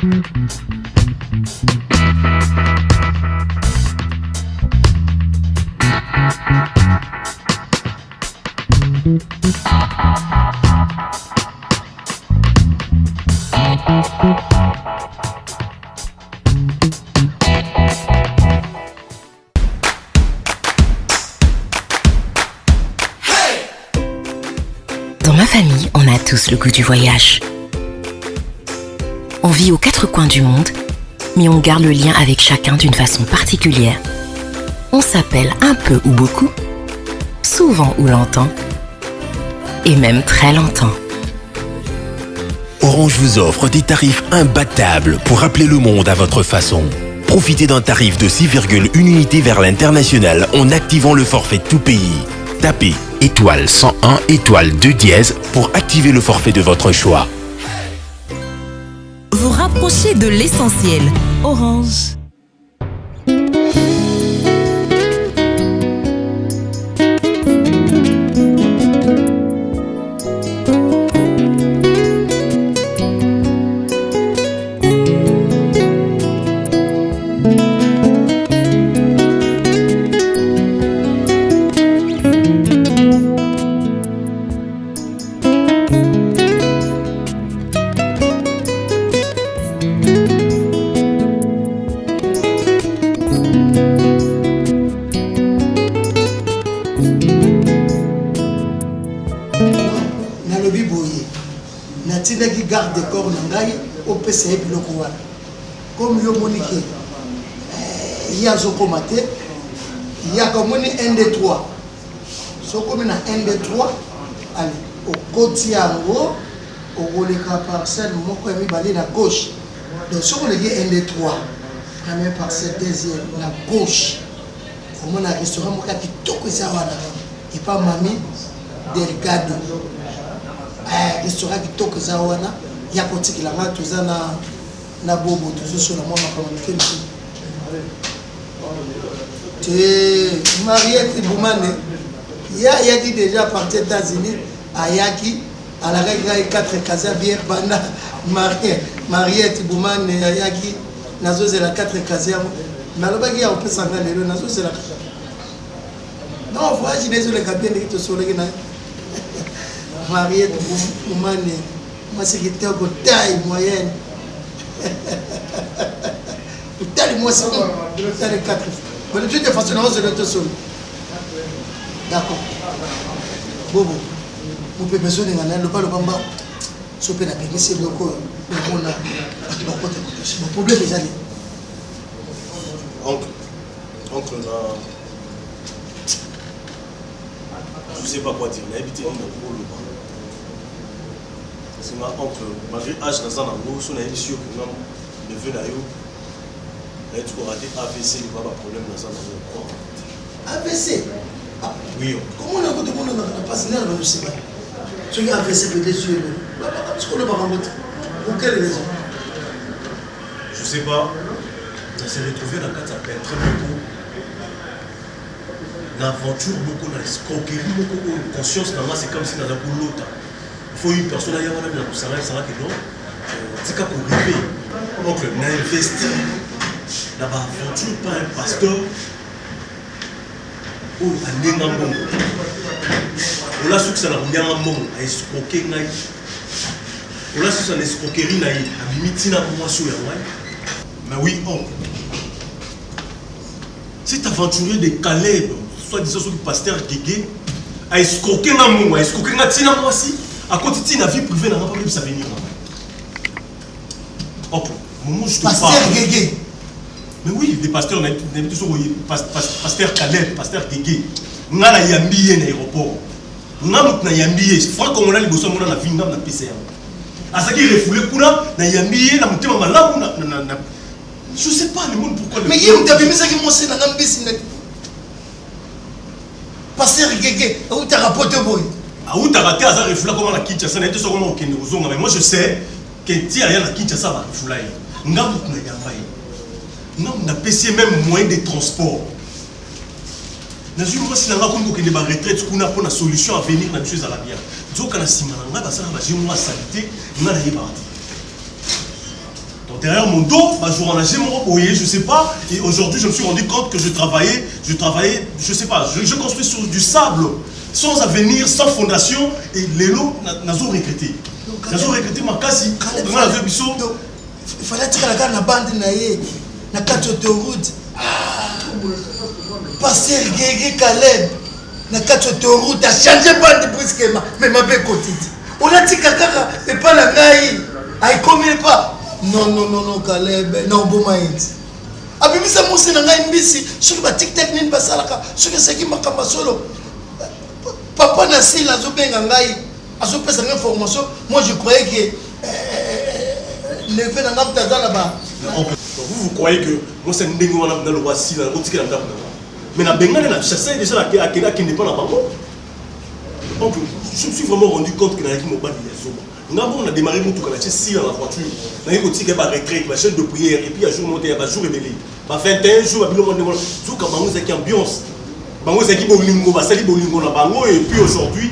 Dans ma famille, on a tous le goût du voyage. On vit aux quatre coins du monde, mais on garde le lien avec chacun d'une façon particulière. On s'appelle un peu ou beaucoup, souvent ou longtemps, et même très longtemps. Orange vous offre des tarifs imbattables pour appeler le monde à votre façon. Profitez d'un tarif de 6,1 unités vers l'international en activant le forfait tout pays. Tapez étoile 101 étoile 2 dièse pour activer le forfait de votre choix. Vous rapprochez de l'essentiel. Orange. Garde de corps nangai au PCE biloko wana comme yo monique ya zokomate ya komoni 1 2 3 so comme na 1 2 3 allez au côté yango au koleka parcelle moko ya mibale na gauche donc so on legi 1 2 3 première parcelle deuxième na gauche comme na restaurant moka kitoko za wana et pas mami Delgado restaurant kitoko za wana ya kotikila nga tuza na bobo tuzo na mwana kama mkeni te Mariette Boumane ya dit déjà parti aux États-Unis ayaki à la règle 4 cases bien banda Mariette Boumane ayaki nazo zela 4 cases malobaki ya opesa nga lelo nazo zela non voyage désolé kabien de to soleki na Mariette Boumane moi c'est qui était au taille moyenne taille moi c'est taille 4 mais de toute façon on se le sol d'accord bobo vous pouvez besoin de ngana le pas le bamba sopé na pékin c'est loko on a le problème est allé oncle là je sais pas quoi dire on a habité dans le c'est ma oncle malgré âge dans un angle son a sûr que non neveu na yo là tu auras raté AVC il va pas problème dans un angle AVC oui comment on a beaucoup de monde dans la passe là je sais pas ce qui AVC peut être sûr parce qu'on ne pas remonter pour quelle raison je sais pas ça s'est retrouvé dans quatre appels très beaucoup l'aventure beaucoup dans l'escroquerie beaucoup conscience dans moi c'est comme si dans un boulot il faut une personne ailleurs même dans ça va que non c'est qu'à pour rêver donc on a investi dans l'aventure pas un pasteur ou un nengambo on a su que ça n'a rien à mon à escroquer naï on a su que ça l'escroquerie naï à mimitina moi sur mais oui oncle cet aventurier de Caleb soit disant sur le pasteur Guégué à escroquer na mon à escroquer na tina moi aussi à côté de la vie privée n'a pas pu s'avenir. Ok, moment je te parle. Pasteur Guégué. Mais oui, les pasteurs, on a toujours pasteur Caleb, pasteur Guégué. On a la yambiye dans l'aéroport. On a la yambiye. Franck, on a les bossons, on a la vie, on a la PCA. À ce qui est refoulé, on a la yambiye, on a monté ma lame, je sais pas le monde pourquoi. Mais il y a un ça qui m'a dit dans la piscine. Pasteur Guégué, où tu as rapporté boy. Ah, où tu as raté à ça, refoulé comment la Kinshasa, n'a été sur comment on a mais moi je sais que tu as rien à Kinshasa, va refoulé. On a beaucoup de yambaye. On a payé même moyen de transport. Dans une fois, si on a une retraite, on a une solution à venir dans les choses à la bière. Donc, on a une solution à venir dans les choses à la bière. Donc, Donc derrière mon dos, bah, je rennageais mon boyer, je sais pas. Et aujourd'hui, je me suis rendu compte que je travaillais, je sais pas, je construis sur du sable, sans avenir, sans fondation. Et les lots, n'ont regretté. N'ont regretté ma casse. Il fallait tirer la garde, la bande, na 4 autoroutes. Passer Guégué Caleb, na 4 autoroutes, a changé bande brusquement. Mais ma belle cotite. On a dit Kakaka, et pas la gaïe. Aïe, combien pas? Non, Caleb, non, bon maïd. Abibi sa mousse na ngai mbisi, soki ba tic-tac nini basalaka, soki seki makamba solo. Papa Nassil azobenga ngai, azopesa ngai information. Moi je croyais que neveu na ngai mtaza na ba. Vous croyez que moi c'est ndenge wana na lo wasi na otiki na ndako. Mais na bengane na chasser déjà la akena qui n'est pas na bango. Donc je me suis vraiment rendu compte que na yaki mobali ya zoba. On a démarré mon tout quand si dans la voiture. On a eu aussi une retraite, ma chaîne de prière, et puis un jour monté, un jour révélé. 21 jours, il y a une ambiance. Et puis aujourd'hui,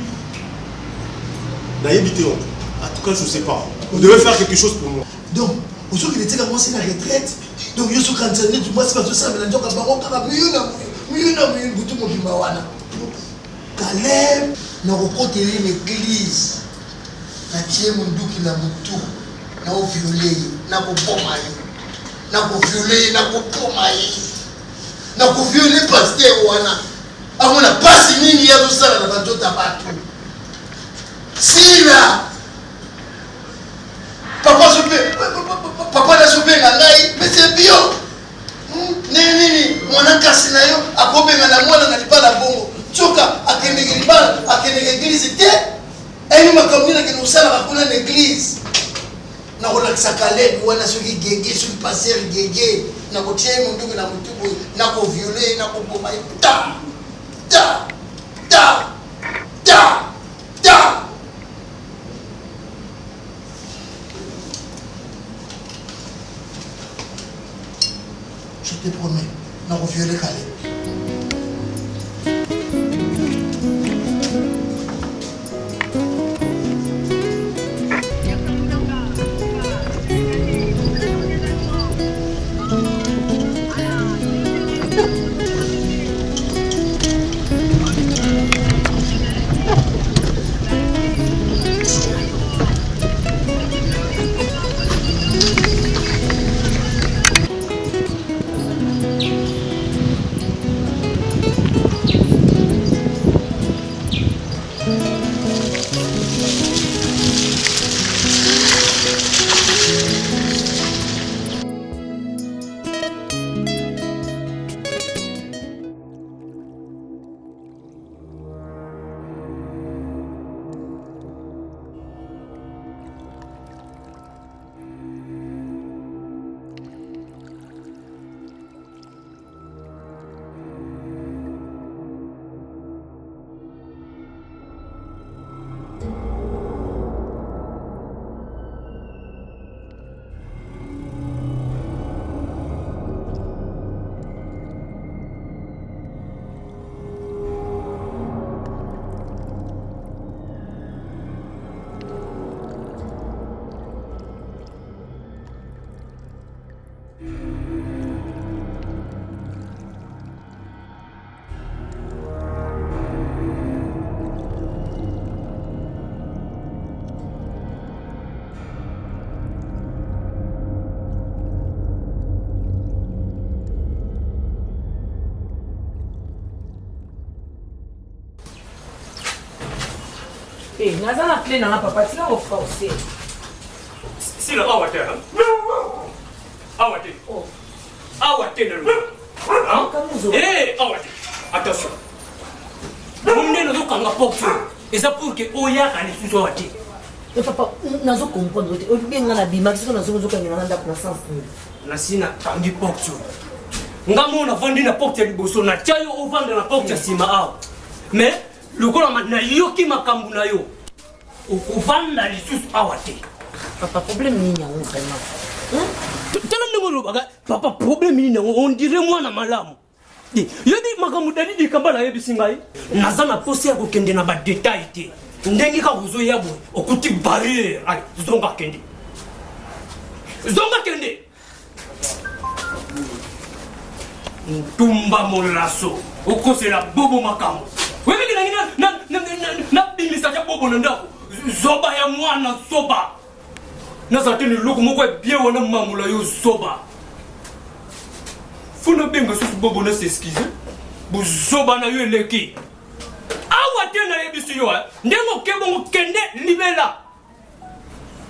on a habité. En tout cas, je ne sais pas. Vous devez faire quelque chose pour moi. Donc, vous savez qu'il était commencé la retraite. Donc, je suis cantonné du mois, c'est pas tout ça, mais là, donc, Caleb, nous rencontrons l'église. Natie munduki na mutu na violé na kopoma na violé na kopoma na violé pasteur wana amona pasi nini ya lusala na batota batu sila papa na sope ngai mais c'est bio nini mwana kasi na yo akobenga na mwana na libala bongo tsoka akende église te. Et nous avons dit que nous sommes dans l'église. Nous avons dit que nous sommes dans l'église. Nous avons dit que nous avons violé, nous avons violé. Je te promets, nous avons violé Caleb. Naza na clé na papa, tu l'as offensé. Si le awate, awate, awate le loup. Eh, awate, attention. Vous ne nous avons pas et ça pour que Oya a les sous-awate. Papa, nazo comprendre. Au bien na bima, c'est que nazo zoka ngana ndako na sens. Na sina tangi poktu. Ngamo na vandi na poktu liboso na chayo ovanda na poktu sima aw. Mais le gars na yoki makambu na yo. Ovanda les sous-awate. Papa, problème ni yango vraiment. Tala ndemo baga papa problème ni nango on dirait moi na malamu. Yodi makambu dali di kambala yebisi ngai. Naza na posi ya kokende na ba détail te. Ndenge ka kuzo yabo okuti barrière ay zonga kende. Zonga kende. Tumba molasso. Oko c'est la bobo makambo. Wewe na bimisa cha bobo ndako. Zoba ya mwana soba. Nazate ni loko moko bien wana mamula yo soba. Funa benga so bobo na s'excuser. Bu zoba na yo eleki. Awa tena yebiso yo ndengo kebo kende libela.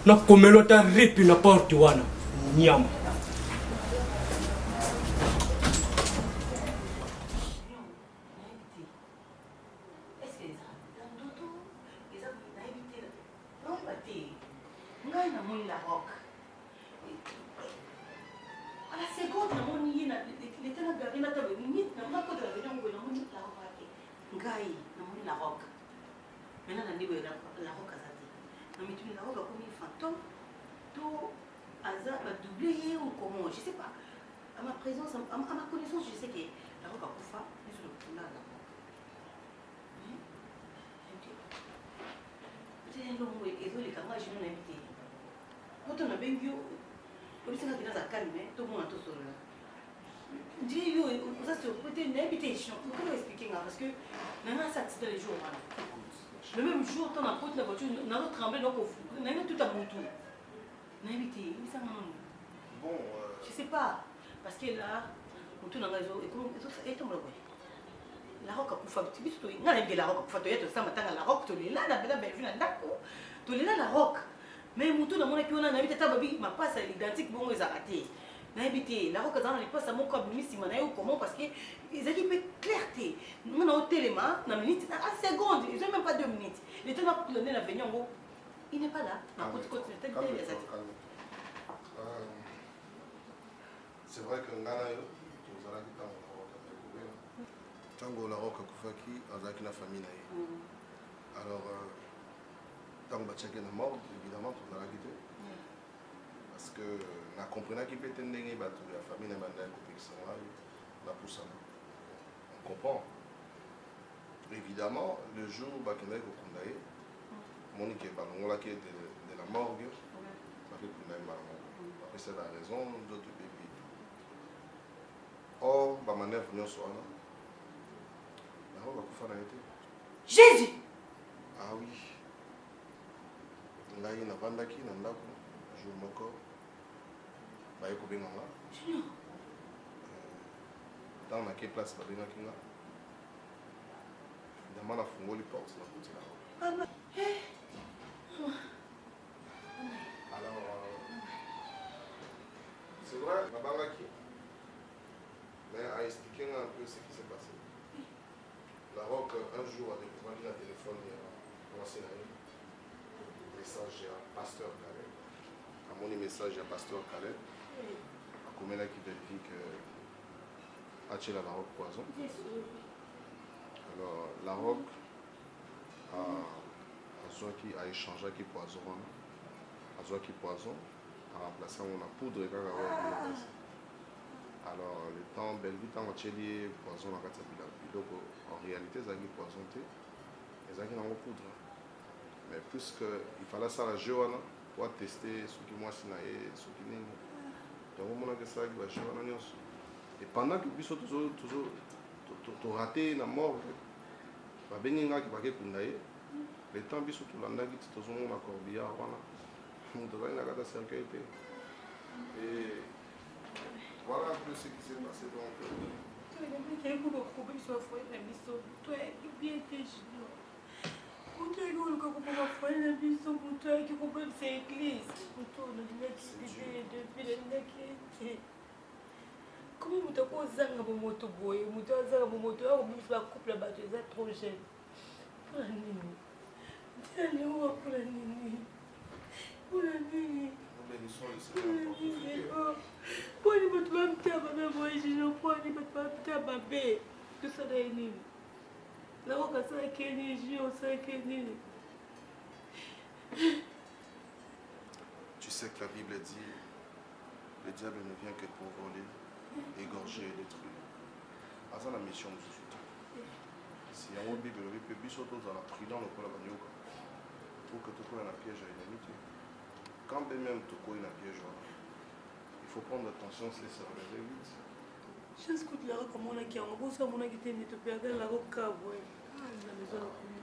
Na komelota repi na porte wana. Nyama. Je sais pas. À ma présence, à ma connaissance, je sais que la robe à Koufa, mais sur le coup là, c'est un long et les camarades, je n'ai invité. Quand on a bien vu, comme c'est dans un calme, tout le monde a tout sur là. Dis yo, ça c'est peut-être une invitation. Comment expliquer ça? Parce que nous avons ça les jours. Le même jour, on a porté la voiture, on a tremblé, on a tout à mon tour. On a invité, mais ça m'a. Bon, je sais pas, parce que là, on tourne dans le réseau, et tout le monde. La roque a pu faire, tu sais, il y a la roque a pu faire, tu sais, la roque, tu l'es là, la belle vue, tu l'es là, la roque. Mais mon tour dans mon équipe, on a invité ta babi, ma passe à l'identique, bon, ils ont raté. On a invité, la roque a dans les passes à mon corps, mais si on a eu comment, parce qu'ils ont dit, mais clarté, nous on a ôté les mains, dans une minute, à seconde, ils n'ont même pas 2 minutes. Les temps pour donner la venue en gros, il n'est pas là. C'est vrai que Nganayo, nous allons quitter Tango la roque Koufaki, avec la famille. Alors, tant que tu es mort, évidemment, tu vas quitter. Parce que la comprenant qui peut être née, la famille n'est pas là, la pousse. On comprend. Évidemment, le jour où tu es condamné, Monique est là qui est de la morgue, c'est la raison d'autres bébés. Or, ma manœuvre venue sur là. La robe a fait été. Jésus! Ah oui. Là, il y a un bandaki, il y a un lac, je joue mon corps. Bah, il y a un peu de temps. Dans la place, il y a un peu de temps. Évidemment, la fongo les portes, la côté là. Alors, c'est vrai, la bandaki. Mais à expliquer un peu ce qui s'est passé. La roque, un jour, a découvert un téléphone et a lancé un message à Pasteur Calais. À mon message à Pasteur Calais. À Komela qui vérifie que Hachela la roque poison. Alors, la roque a échangé avec poison. A poison. A remplacé la poudre et la alors, le temps, Belleville, tant que tu es poison, en réalité, ça a poisonné, et ça a une poudre. Mais puisqu'il fallait ça la Johanna pour tester ce qui moi sinaye, ce qui n'est pas. Donc, on a que ça qui va Johanna. Et pendant que tu as raté la mort, tu as béni qui va kundaye, le temps que tu as landa qui tu as la corbillard, tu as une agata sécurité. Et voilà un peu ce qui s'est passé donc. Tu es un problème sur la foi de la mission. Tu es bien déjeuné. Tu es un peu comme la foi de la mission. Tu es un peu comme cette église. Comment tu as posé un moto boy? Tu as un moto à couple là-bas. Tu es trop jeune. Pour la nuit. Tu es allé où pour la nuit? Pour la nuit. Pode botar uma taba na voz, não pode botar uma taba bem. Tu sabe nem. Não vou saber que energia, eu sei que nem. Tu sais que la Bible dit, le diable ne vient que pour voler, égorger et détruire. C'est la mission de ce soutien. Si la Bible peut bien sauter dans la prudence pour la manioca, pour que tu trouves un piège à l'humanité. Quand même tu connais un piège, faut prendre attention, c'est ça, regardez vite. Je suis là comme on a qui a un beau savon qui était mis au père de la robe cowboy. La maison de Koumou.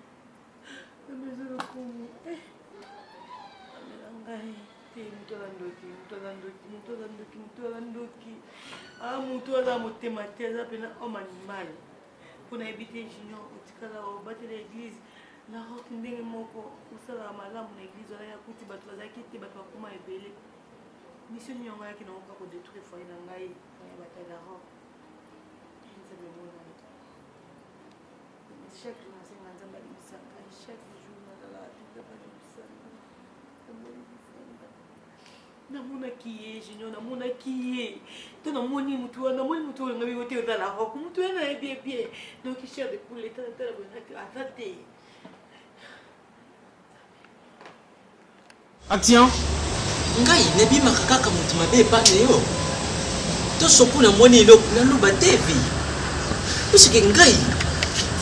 La maison de Koumou. Mutu aza motema te aza pena homme animal mpona éviter junior otikala obatela église na roke ndenge moko osalaka malamu na église wana ya kuti bato bazalaki te bato bakoma ebele mission nini yango ayaki nango kaka kodétruire foyer na ngai ya batala roke nzambe mona chaque jour nasenga nzambe alimisaka chaque jour nazalaka nzambe alimisaka namonaki ye junior namonaki ye to namoni mutu wana namoni mutu oyo ngabi ote ozala roke mutu wana nayebi ebie donc cher de poule etatala bonaki aza te. Action. Ngai nebimaka kaka mutu mabe epane yo to soku namoni eloko naloba te vi pusike ngai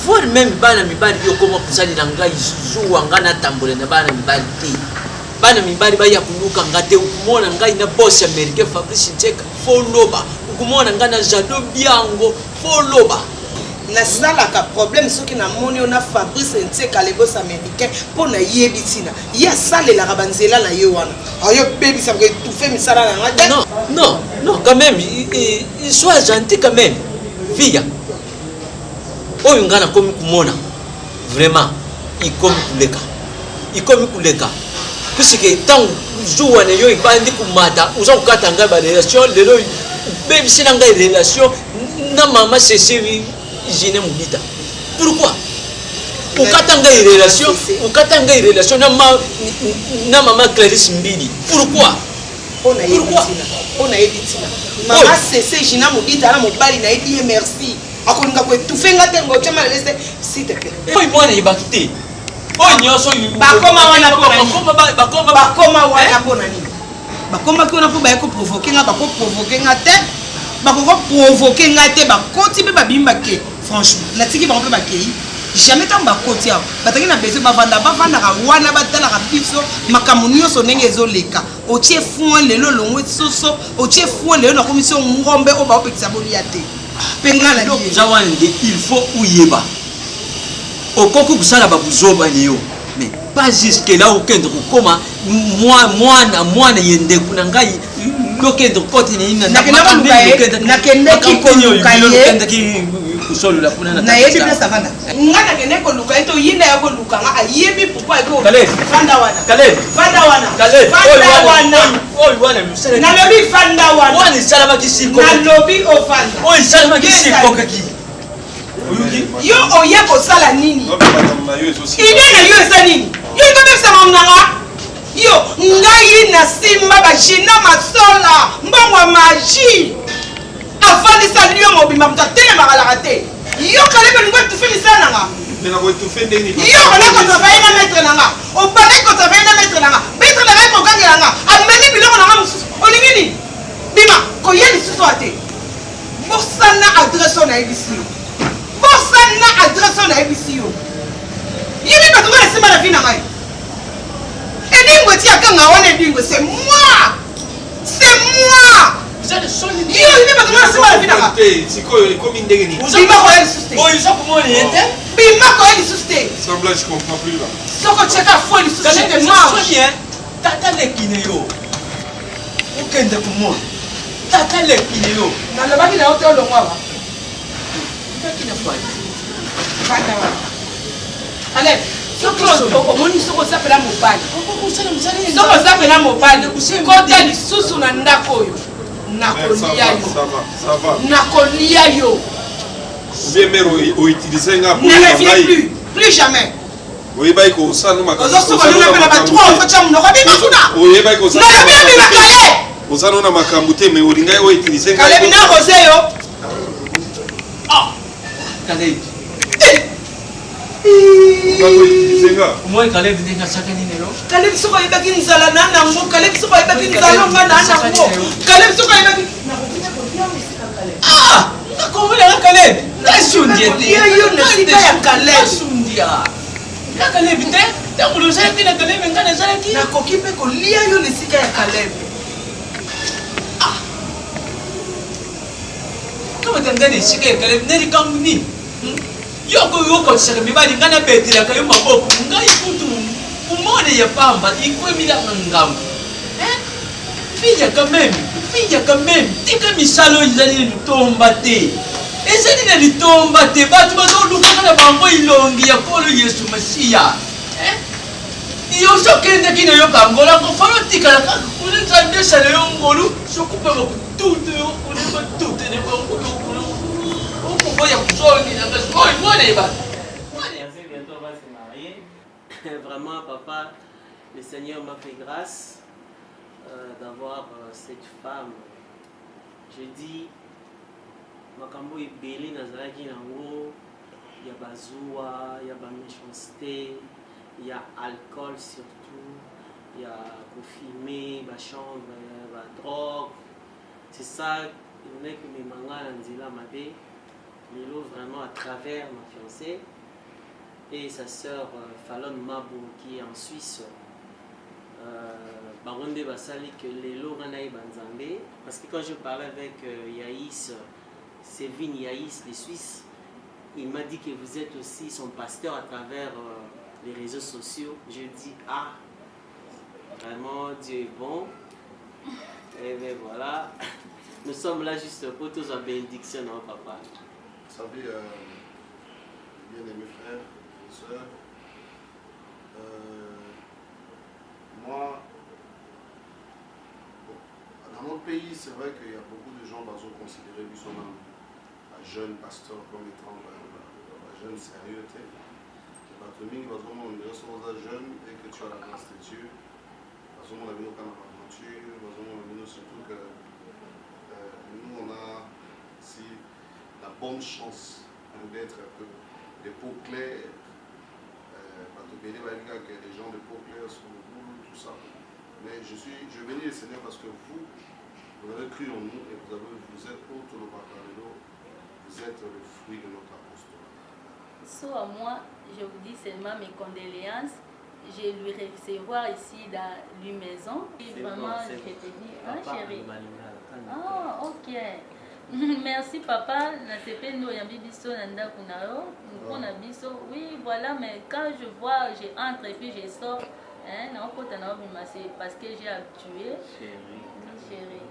voir même bana mibali yokoma kosalela ngai zuwa nga natambola na bana mibali te bana mibali baya kuluka nga te ukumona ngai na boss américain Fabrice Ncheka foloba ukumona nga na Jado Biango foloba na salaka problème soki na moni ona Fabrice Ncheka le boss américain pona yebitina ya salela rabanzela na yo wana ayo baby ça veut tout faire misala na nga non non non quand même il soit gentil quand même fille oyo ngana komi kumona vraiment il komi kuleka puisque tant jour wana yo ibandi kumata uza kukata ngai ba relation lelo baby sina ngai relation na mama Cécile Jine Mubita pourquoi ukata ngai relation na mama Clarisse Mbidi pourquoi on a ebitina mama Cécile Jine Mubita na mobali na edi merci akolinga ko tufenga tengo chama leste s'il te plaît oyi mwana ibakite oyi nyoso bakoma wana pona nini bakoma ki wana po bayeko provoquer nga bako provoquer nga te bakoko provoquer nga te bakoti pe babimba ke franchement natiki bango pe bakei jamais tant bakoti awo bataki na besoin bavandaka wana batalaka biso makambo nyonso ndenge ezoleka otie fouin lelo longwe soso otie fouin lelo na commission ngombe o baopekisa bolia te pengala il faut uyeba okoko kusala babuzoba niyo mais pas jusque là okende kokoma mwana yende kuna ngai lokende kote ni na kusolo la kuna na yebi na savana ngana kene ko luka eto yinda ya ko luka nga ayebi pourquoi ko fanda wana oy wana musala na lobi fanda wana wani salama kisiko na lobi o fanda oy salama kisiko kaki yo oye ko sala nini ine na yo esa nini yo ko besa mamnanga yo ngai na simba bashina masola mbongo maji afandisa liyo mobimba mutu atelemaka laka te yo kalebe lingo etufe misala nanga yo kana kotravaye na maître nanga obaki kotravaye na maître nanga maître nanga ekokangela nga ameni biloko nanga mosusu olingi nini bima koye lisusu ate bosana adresse na yebisi yo bosana adresse na yebisi yo yebi bato nga nasimba na vi na ngai edingo etiakanga wana edingo c'est moi Semblage, je comprends plus là. Tata lekine yo. Okende kumona. Tata lekine yo. Na lobaki na hotel longwa ba. Takina fai. Fanda wa. Ale, soko omoni soko sapela mobali. Soko sapela mobali. Kota lisusu na ndako oyo. Nakolia yo. Bien mère o utiliser nga pour plus jamais. Oui ba ko sanu makasi. Ozo so na pela ba 3 fois chamu no kabi makuna. Oui ba ko sanu. Na bi makale. Ozano na makambute me olinga o utiliser nga. Kale bina rosé yo. Ah. Kale. Ba ko utiliser nga. Moi kale bina saka ni nelo. Kale biso ko ibaki nzala na nango, kale biso ko ibaki nzala nga na nango. Kale biso ko ibaki ah, nakomola Caleb. Nasundia te. Yo na sika ya Caleb. Nasundia. Na Caleb te. Takulo sa kina Caleb ngana sa ki. Na kokipe ko lia yo na sika ya Caleb. Ah, matangani shike kale neri kanguni yoko shaka mibali ngana betira kayo maboko ngai kutu umone ya pamba ikwe mila ngam filla quand même tika misalo izali litomba te ezali na litomba te bato bazoluka na bango ilongi ya kolo Yesu Masiya iyo sokende kino yo kangola ko falo tika la kuna nzambe sala yo ngolu sokupa ba kututu yo kuna ba tutu ne ba ngolu on voya kusoni na ngaso oi mone ba bientôt on va se marier. Vraiment papa, le Seigneur m'a fait grâce d'avoir cette femme. Je dis makambo ebele nazalaki nango ya bazua ya baméchanceté ya alcool surtout ya kofumer bachambre badrogue c'est ça emonaki komemanga na nzela mabe lelo vraiment à travers ma fiancée et sa sœur Fallon Mabo qui est en Suisse. Baronde basali que lelo ngana banzambe parce que quand je parlais avec Yaïs Sévin Yaïs de Suisse, il m'a dit que vous êtes aussi son pasteur à travers les réseaux sociaux. Je dis ah vraiment Dieu est bon. Et bien voilà, nous sommes là juste pour tous en bénédiction, non papa. Vous savez, bien aimés frères et sœurs, moi, dans notre pays, c'est vrai qu'il y a beaucoup de gens qui sont considérés comme un jeune pasteur comme étant un jeune sérieux. On est jeune et que tu as la grâce de Dieu. On a vu aucun aventure, on a surtout que nous, on a aussi la bonne chance d'être un peu des peaux claires. Que les gens de peau claire sont tout ça. Mais je bénis le Seigneur parce que vous avez cru en nous et vous êtes autour de Bacarelo, vous êtes le fruit de notre apostolat. So à moi, je vous dis seulement mes condoléances. Je lui recevoir ici dans la maison. Et vraiment, je te dis, hein, chérie. Ah, ok. Merci papa, nasependo yambi biso nanda kunao, mpona biso. Oui, voilà, mais quand je vois, j'entre et puis je sors, hein, non, c'est parce que j'ai habitué. Chérie.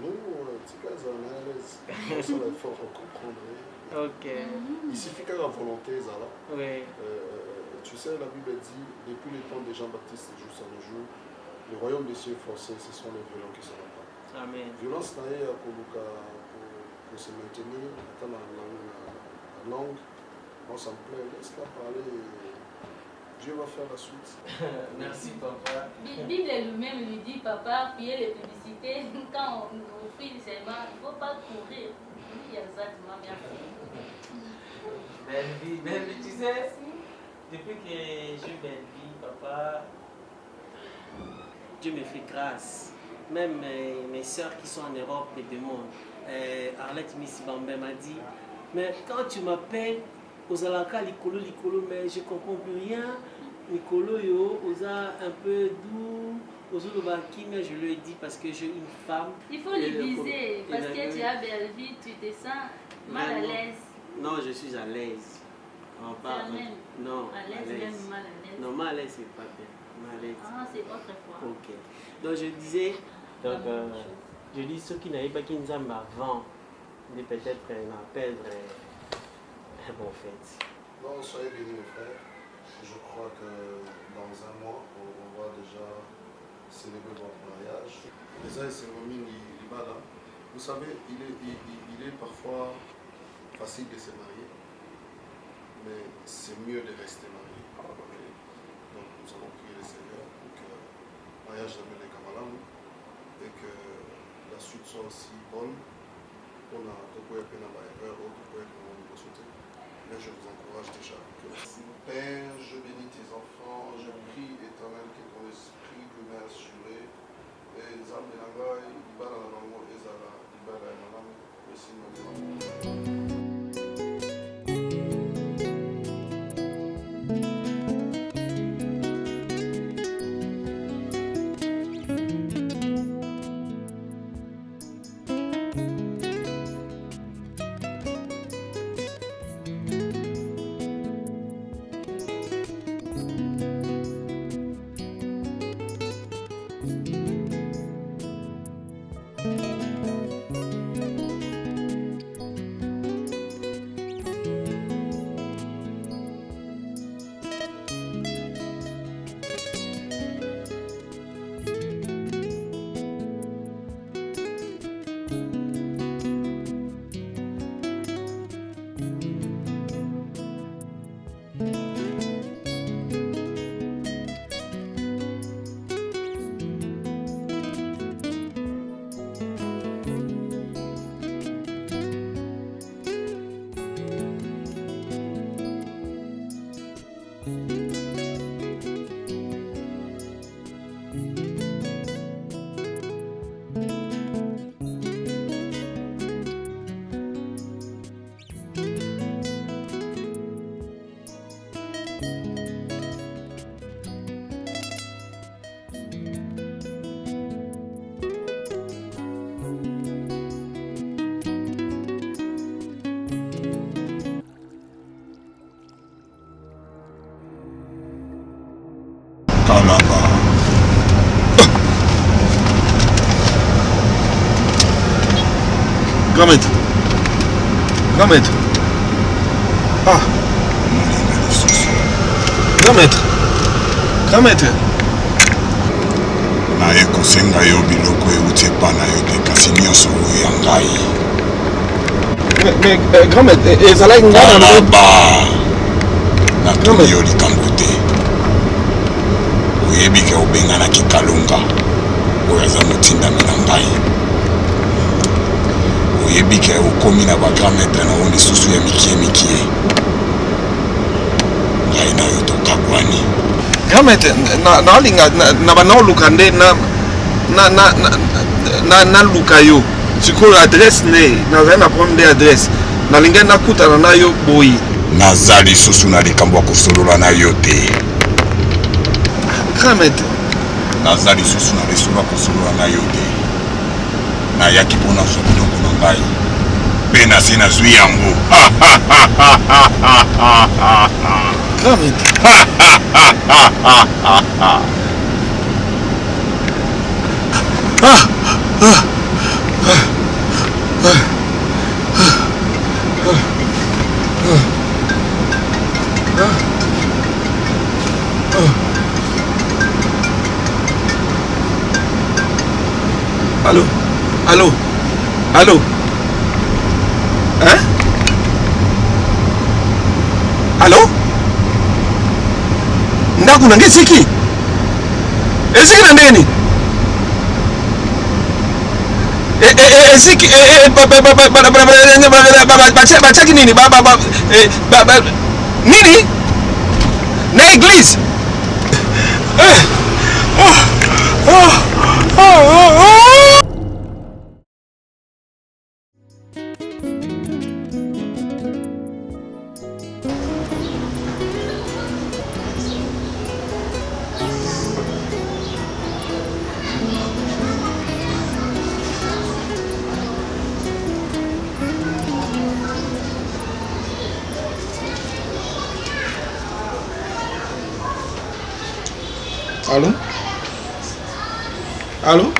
Nous, c'est pas à l'aise. Il faut comprendre. Ok. Il suffit qu'à la volonté, Zala. Oui. Tu sais, la Bible dit, depuis le temps de Jean-Baptiste jusqu'à nos jours, le royaume des cieux forcés, ce sont les violents qui se battent. Amen. Violence n'a pour se maintenir, dans la langue, on s'en plaît, laisse-la parler. Dieu va faire la suite. Merci papa. La Bible elle-même lui dit, papa, priez les publicités, quand on offre le serment, il ne faut pas courir. Oui, exactement, merci. Belle vie, tu sais, depuis que je suis belle vie, papa, Dieu me fait grâce. Même mes soeurs qui sont en Europe me demandent. Arlette Miss Bambé m'a dit, mais quand tu m'appelles, aux alaka Licolo, mais je ne comprends plus rien. Nicolo, osa un peu doux, Ozolobaki, mais je lui ai dit parce que j'ai une femme. Il faut le viser, parce que tu as belle vie, tu te sens mal à l'aise. Non, je suis à l'aise. Non, à l'aise, même mal à l'aise. Non, mal à l'aise, c'est pas bien. Mal à l'aise. Ah, c'est autrefois. Ok. Donc je disais, je dis ceux qui n'avaient pas qu'ils nous avant, de peut-être perdre un bon fête. Non, soyez bénis mes frères. Je crois que dans un mois, on va déjà célébrer votre mariage. Les cérémonies Libala. Vous savez, il est parfois facile de se marier, mais c'est mieux de rester marié. Donc nous allons prier le Seigneur pour que le mariage de les Kamalam et que la suite soit aussi bonne. On a tout pour être dans la erreur, tout pour être dans le sauter. Mais je vous encourage déjà. Père, je bénis tes enfants, je prie éternel que ton esprit demeure assuré. Et les âmes de Nangaï, ils battent dans la langue, ils battent dans la langue, merci. Grand maître. Grand maître. Ah. Grand maître. Grand maître. naye kosenga yo biloko euti epa na yo te kasi nyonso oyo ya ngai. Mais grand maître, ezalaki ngai natuni yo likambo te. Oyebi ke obenganaki Kalunga oyo aza motindami na ngai. Oyebi ke okomi na bagrand maître na yo lisusu ya mikie ngai na yo tokabwani. Grand maître, naolinga na banaoluka nde na luka yo sikoyo adresse ne nazali na problème de adresse nalingai nakutana na yo boyi. Naza lisusu na likambo ya kosolola na yo te. Grand maître, naza lisusu na lisolo ya kosolola na yo te. Nayaki mpona zwa biloko na ngai mpe nasi nazwi yango. Grand maître. Allô? Allô? Allô? Hein? Allô? Ndaku nange siki? Esiki na nini? Esiki bachaki nini? Nini? Na église? Allô? Allô?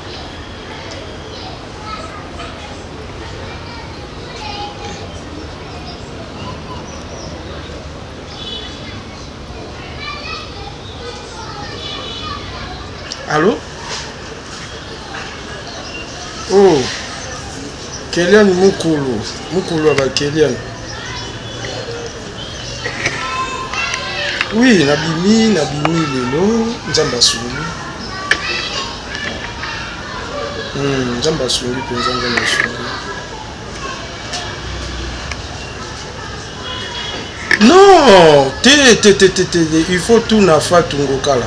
Allô? Oh, Kelian Mukulu aba Kelian. Oui, nabimi lelo nzamba sungi. Nzamba sungi penza nzamba sungi. Non, il faut tout na fa tungokala.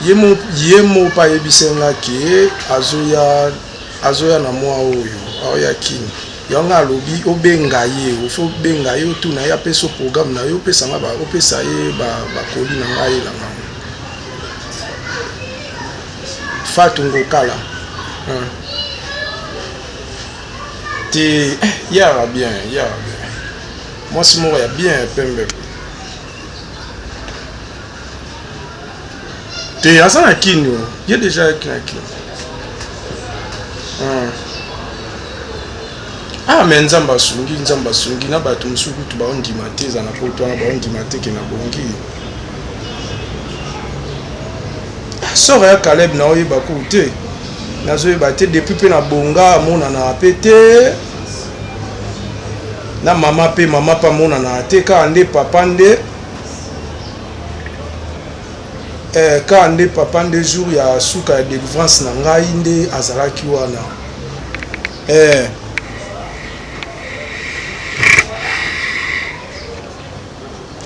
Yemo pa yebisenga ke azoya na mwa oyo aoya kini yonga lobi obenga ye ofo benga ye tu na ya peso programme na yo pesa nga ba opesa ye ba koli na ngai la ngai fatungo kala te ya bien moi c'est moi ya bien pembe te asana kini ye déjà kini Ah, mais nzamba sungi na bato musuku tu baondima te za na poto na baondima te ke na bongi. Sora ya Caleb na oyeba ko te. Nazoyeba te depuis pe na bonga mona na pete. Na mama pa mona na te ka ande papa nde. Ka ande papa nde jour ya suka ya délivrance na ngai nde azalaki wana.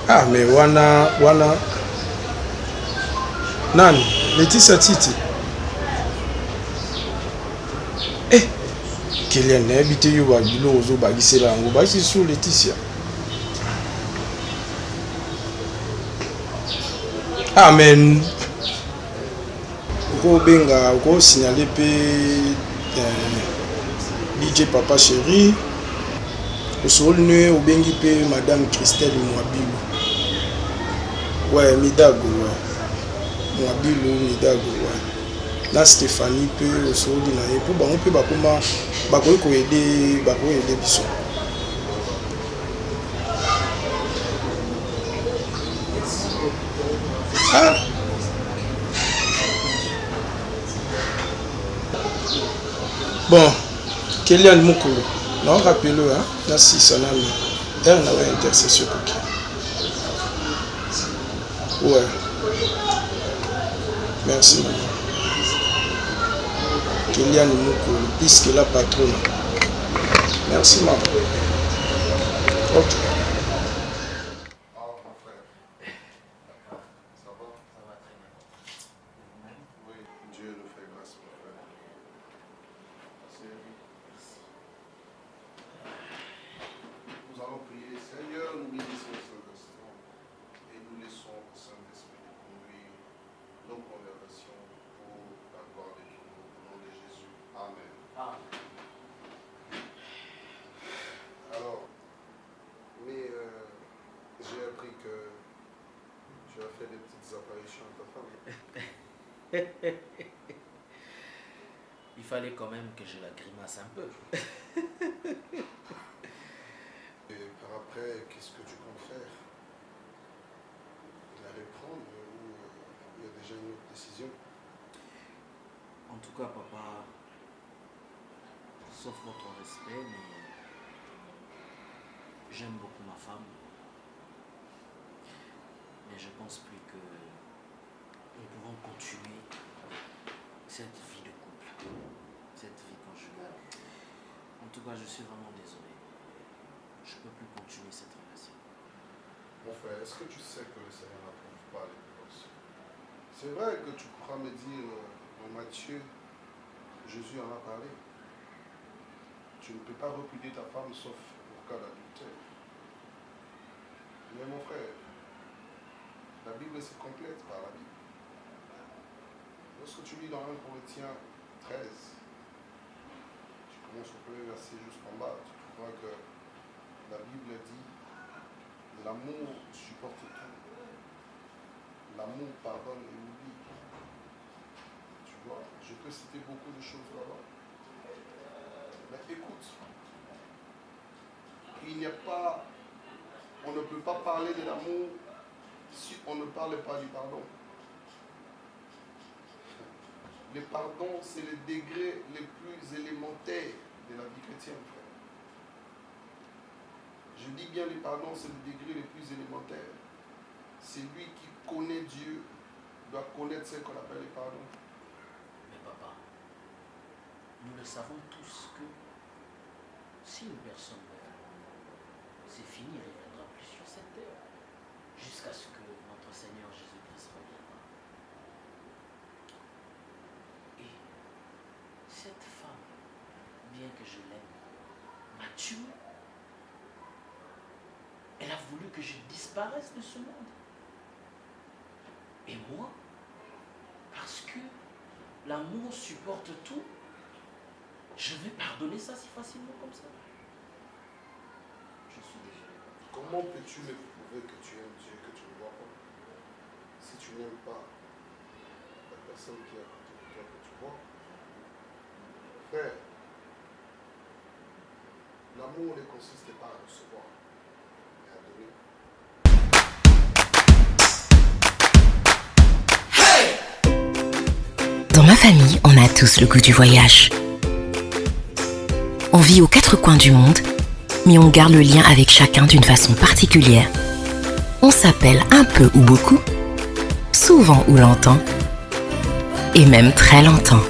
Ah, mais wana nani Laetitia Titi Kelian na habite yo ba bilo ozo bagisela yango basi sur Laetitia. Amen. Ko benga ko signaler pe DJ Papa Chéri Osolne obengi pe Madame Christelle Mwabilu. Ouais, Midago, ouais. Mwabilu, Midago, ouais. na Stéphanie pe osodi na ye pour bango pe bakoma bakoki koyede biso. Ah. Bon, Kélian Mokolo, non rappelez-le, hein, na si sanami, elle n'a pas intercession pour qui. Ouais. Merci maman. Kélian Mokolo, puisque la patronne. Merci maman. Ok. Il fallait quand même que je la grimace un peu. Et par après, qu'est-ce que tu comptes faire? La reprendre ou il y a déjà une autre décision? En tout cas, papa, sauf votre respect, mais j'aime beaucoup ma femme. Mais je pense plus que nous pouvons continuer cette vie de couple, cette vie conjugale. En tout cas, je suis vraiment désolé. Je ne peux plus continuer cette relation. Mon frère, est-ce que tu sais que le Seigneur n'approuve pas les divorces? C'est vrai que tu pourras me dire, en Matthieu, Jésus en a parlé. Tu ne peux pas repudier ta femme sauf pour cas d'adultère. Mais mon frère, la Bible se complète par la Bible. Lorsque tu lis dans 1 Corinthiens 13, tu commences au premier verset jusqu'en bas, tu trouveras que la Bible dit l'amour supporte tout. L'amour pardonne et oublie. Tu vois, je peux citer beaucoup de choses là-bas. Mais écoute, il n'y a pas, on ne peut pas parler de l'amour si on ne parle pas du pardon. Le pardon, c'est le degré le plus élémentaire de la vie chrétienne, frère. Je dis bien le pardon, c'est le degré le plus élémentaire. Celui qui connaît Dieu doit connaître ce qu'on appelle le pardon. Mais papa, nous le savons tous que si une personne meurt, c'est fini, elle ne viendra plus sur cette terre, jusqu'à ce que notre Seigneur Jésus-Christ reviendra. Et cette femme, bien que je l'aime, m'a tué. Elle a voulu que je disparaisse de ce monde. Et moi, parce que l'amour supporte tout, je vais pardonner ça si facilement comme ça. Je suis désolé. Comment peux-tu me prouver que tu aimes Dieu, que tu ne vois pas? Si tu n'aimes pas la personne qui est à côté de toi, que tu vois. Frère, l'amour ne consiste pas à recevoir, mais à donner. Dans ma famille, on a tous le goût du voyage. On vit aux quatre coins du monde, mais on garde le lien avec chacun d'une façon particulière. On s'appelle un peu ou beaucoup, souvent ou longtemps, et même très longtemps.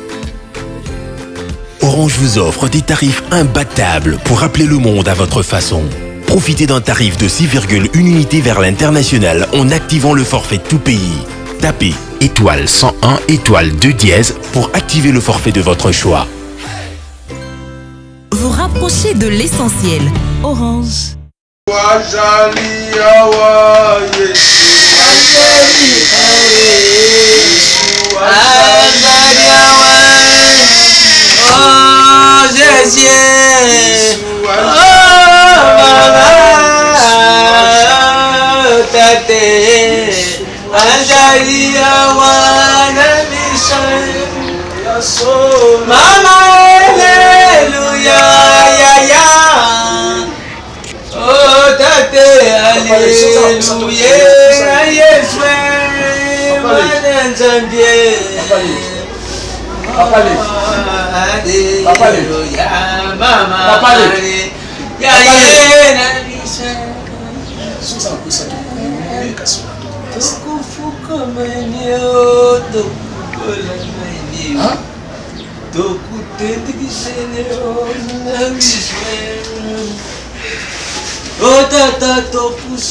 Orange vous offre des tarifs imbattables pour rappeler le monde à votre façon. Profitez d'un tarif de 6,1 unités vers l'international en activant le forfait tout pays. Tapez étoile 101 étoile 2 dièse pour activer le forfait de votre choix. Vous rapprochez de l'essentiel. Orange. Mama, Alléluia, ya ya. Oh, tate, Alléluia, Yesu, Mwana Nzambie. Alléluia, mama, ya ya. Tukufuka maeneo, tukukula maeneo, tukutendikisheneo na mishwenu. Oh tata topus.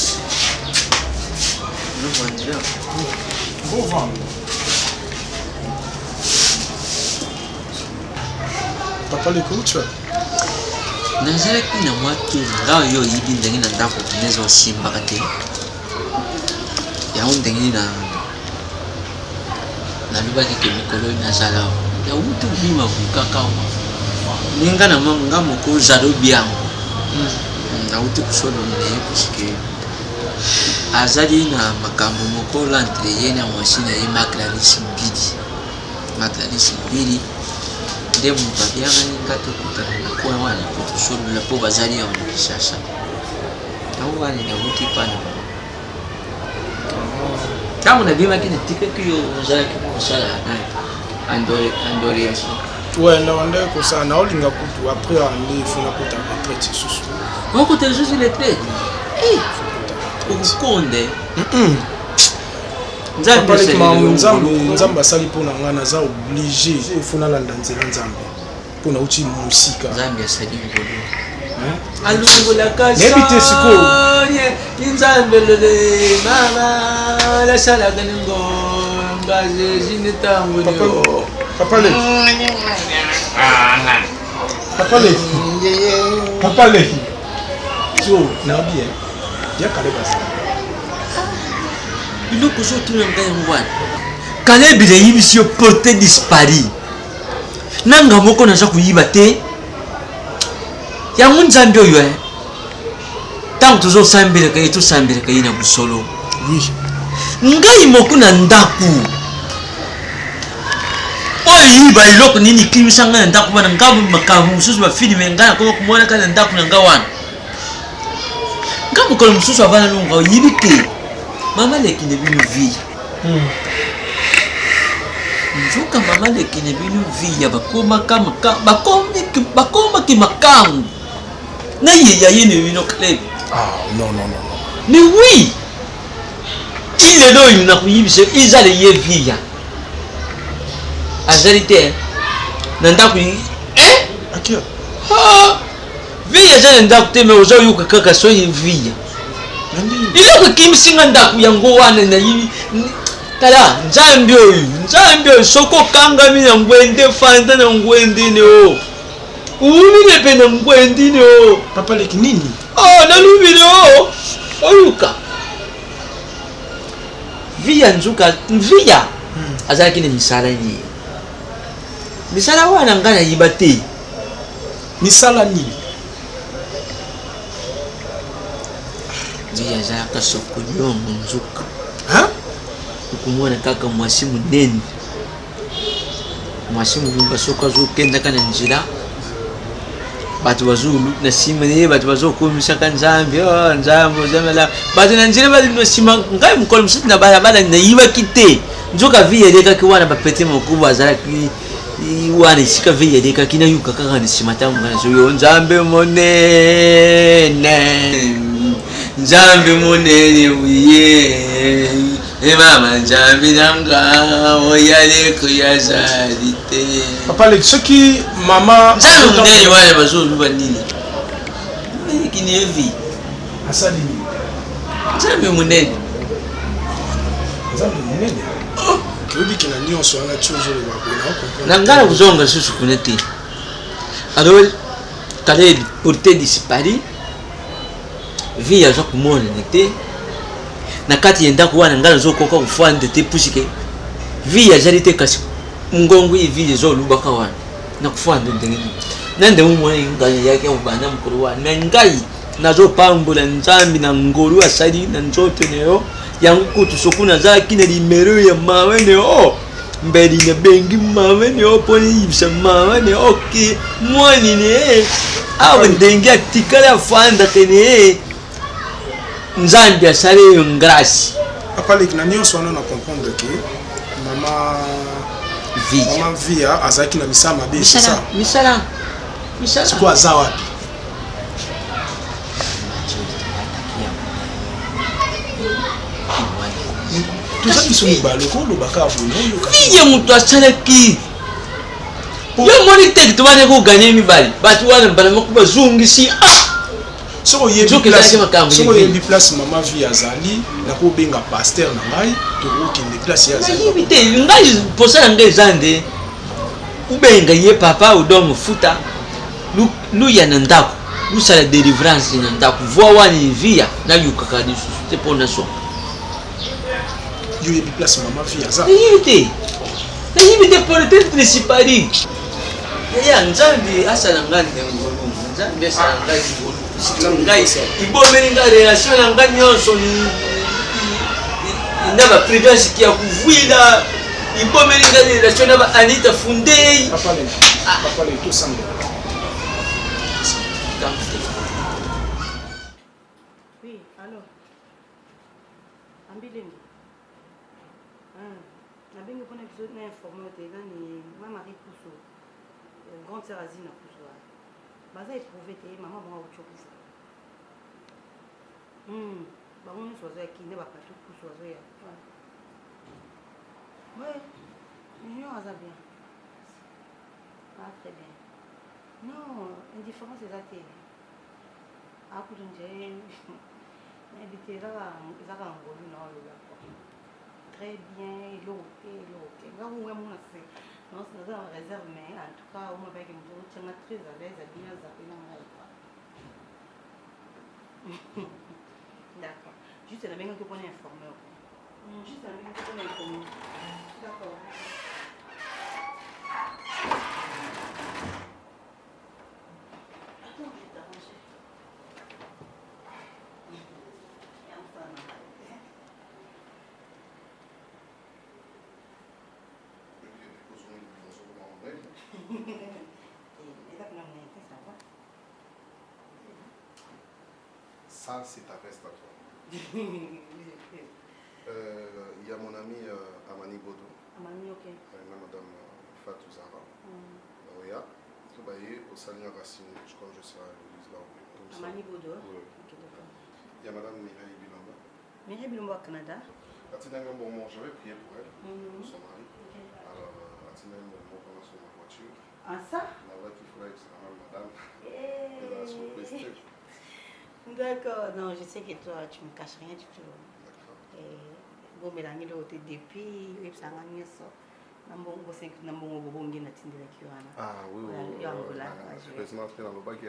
Papa le coach. Nazalaki na mwatu ngao yo yibi ndenge na ndako nezo simba kate. Ya ndenge na lubaki ke mikolo na sala. Ya utu bima kukaka. Ninga na manga moko zado biango. Na utu kusolo ne kusike. Azali na makambo moko lantre yena mwashina ye makralisi mbili. Ndemu babianga ningato kutana kwa wana kutusolo la po bazali ya mkishasha. Na wani na uti pana. Kama na bima kile tike kiyo zaki kusala na andore yaso. Ouais, na wanda ko sa na olinga kutu après andi funa kuta retraite susu. Wako tejuzi retraite. Ukukonde. Nzambe asali mpona nga naza oblige efuna landa nzela nzambe mpona uti musika nzambe asali ngolo alungulaka nebite sikoyo nzambe lele mama lasalaka ningomba zinetambulio Papa le so na bien ya kale basa biloko ozotuna ngai yango wana Kalebi de yibisi yo porté dispari nanga moko naza koyiba te yango nzambe oyo ntango tozosambeleka ye tosambeleka ye na busolo ngai moko na ndaku oyo yiba eloko nini kimisa ngai na ndaku wana ngai makambo mosusu bafilime ngai nakoma komona kaka na ndaku na ngai wana ngai mokolo mosusu avana longa oyibi te mama lekine bino vie nzoka mama lekine bino vie bakomaki makangu na yeya yene bino Kalebi. Non. Mais oui, il est là, il n'a pas eu ils allaient y vivre. Azalité, n'anda kui, Akio. Via j'ai n'anda kui mais aujourd'hui que quelque chose y vit. Il est que Kim Singanda kui yango wana na yi. Tala, Nzambio, soko kanga mi na ngwende fanda na ngwende ne o. Umi ne pe na ngwende ne o. Papa leki nini? Oh, na lubi ne o. Oyuka. Via nzuka, via. Azaki ne misala ni. Misala wana ngana yibate. Misala ni. Via zaka soko yo nzuka. Ha? Ukumwona kaka mwasimu nene. Mwasimu yumba soko zo kenda kana njira. Batu bazulu na sima ne batu bazokomisa ka Nzambe Nzambe batu na njira bali no sima ngai mukolo msiti na bala na yiba kite nzoka vie deka ki wana bapete mokubwa azala ki wana isika vie deka kina yuka kaka ni sima tamu kana so yo Nzambe monene uye mama Nzambe nanga oyale kuyazalite Papa le soki mama Nzambe monene wana bazoluba nini nini kini evi asali nini Nzambe monene Kodi kina nyonso wana chozo le wako na ngala kuzonga susu kunete alors Kalebi porté dispari via za kumona nete na kati yenda kuwana ngala zokoka kufanda te pusike via jalite kasi ngongo hivi zo lubaka wana na kufanda ndenge nande umwe nganya yake ubana mkuru wa na ngai nazo pambula Nzambi na ngolu asali na nzote neo yangu kutu sokuna za kine limero ya mawene mbeli na bengi mama ne oponi yibsa mama ne ok mwani ne awa ndengi atikala fanda kene nzambi asale yo grâce apaleki na nyonso wana na comprendre que mama via azalaki na misala mabe misala siko aza wapi toza biso mibale kolobaka fiye moto asalaki yo moni teke tobane koganye mibale bato wana bana moko bazongisi soko oyebi place mama vie azali nakobenga paster na ngai tokokende place ye azali te ngai posa na ngai eza nde ubenga ye papa odo mofuta luya na ndako lusala délivrance na ndako voi wani via nayokaka lisusu te mpona so yo yebi place mama vie aza nayibi te peut-être nesipari ya nzambe asala ngai ndengolu nzambe asala ngai ngolu ngai ibomeli ngai relation na ngai nyonso na baprudence kia kuvwila ibomeli ngai relation na baanita fundei Oui, alors. Ambilengi. Nabengi mpona biso na informe te nani Marie Pousso. Grande sœur Azina Pousso. Baza éprouvé te maman bango akochokufa. Bango nyonso bazoya kinde bapato Pousso bazoya. Ouais, Union aza bien. Ah, très bien. Non, indifférence eza te. Akutu nje nayebite ezaka ngolu na oloba très bien eloko te ngakuwe mona se naza na réserve mais en tout cas oma bayeke moto otianga très à l'aise abino azape na ngai quoi d'accord juste nabengaki mpona informe juste nabengaki mpona informe d'accord attends je vais t'arranger. Ça, c'est ta veste à toi. Il y a mon ami Amani Bodo. Amani, ok. Madame Fatou Zara. Oui, au Salina Racine, comme je serai à l'église là. Amani Bodo. Oui. Ok, d'accord. Il y a Madame Mireille Bilamba. Mireille Bilamba au Canada. Atina Ngambon, j'avais prié pour elle, pour son mari. Alors, Atina Ngambon, pendant sur ma voiture. Ah, ça? La voiture, il faudrait que c'est madame. Elle a la surprise. D'accord, non, je sais que toi, tu ne me caches rien du tout. Bon, mais l'année depuis, ça m'a mis ça. Ah oui, oui. Heureusement, tu es dans le bac.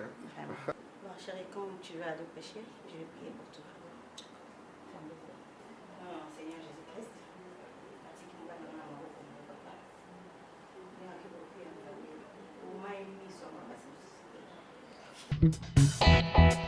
Bon, chérie, quand tu vas aller pêcher, je vais prier pour toi. Seigneur Jésus-Christ, merci.